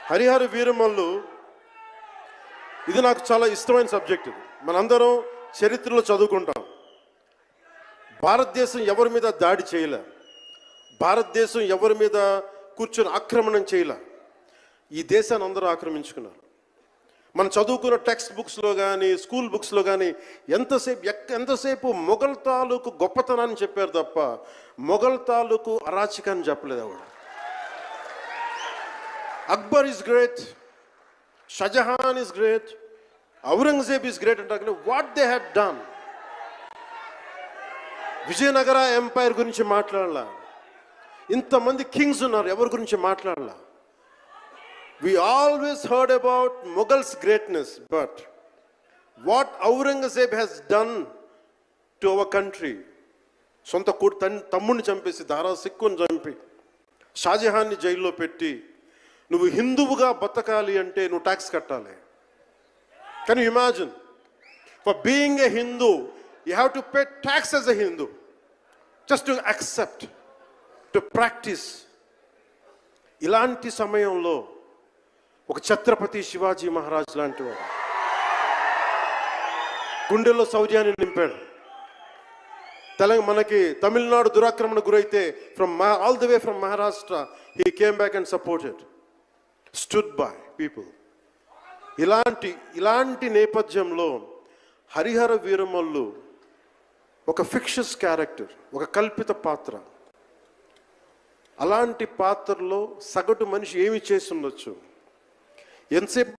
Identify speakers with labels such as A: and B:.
A: హరిహర వీరమల్లు ఇది నాకు చాలా ఇష్టమైన సబ్జెక్ట్. ఇది మనందరం చరిత్రలో చదువుకుంటాం. భారతదేశం ఎవరి మీద దాడి చేయలే, భారతదేశం ఎవరి మీద కూర్చొని ఆక్రమణం చేయలే. ఈ దేశాన్ని అందరూ ఆక్రమించుకున్నారు. మనం చదువుకున్న టెక్స్ట్ బుక్స్లో కానీ స్కూల్ బుక్స్లో కానీ ఎంతసేపు మొఘల్ తాలూకు గొప్పతనాన్ని చెప్పారు తప్ప మొఘల్ తాలూకు అరాచకాన్ని చెప్పలేదు ఆవిడ. Akbar is great, Shahjahan is great, Aurangzeb is great అంటే what they had done. Vijayanagara empire గురించి మాట్లాడాల, ఇంతమంది కింగ్స్ ఉన్నారు, ఎవరి గురించి మాట్లాడాల. We always heard about Mughals' greatness, but what Aurangzeb has done to our country, సొంత తమ్ముడిని చంపేసి దారా సిక్కుని చంపి షాజహాన్ని జైల్లో పెట్టి నువ్వు హిందువుగా బతకాలి అంటే నువ్వు ట్యాక్స్ కట్టాలి. Can you imagine? For being a Hindu you have to pay tax as a Hindu, just to accept, to practice. ఇలాంటి సమయంలో ఒక ఛత్రపతి శివాజీ మహారాజ్ లాంటి వాడు గుండెల్లో శౌర్యాన్ని నింపాడు. మనకి తమిళనాడు దురాక్రమణ గురైతే all the way from Maharashtra he came back and supported, stood by people. ఇలాంటి నేపథ్యంలో హరిహర వీరమల్లు ఒక ఫిక్షస్ క్యారెక్టర్, ఒక కల్పిత పాత్ర. అలాంటి పాత్రలో సగటు మనిషి ఏమి చేసి ఉండొచ్చు? ఎంతసేపు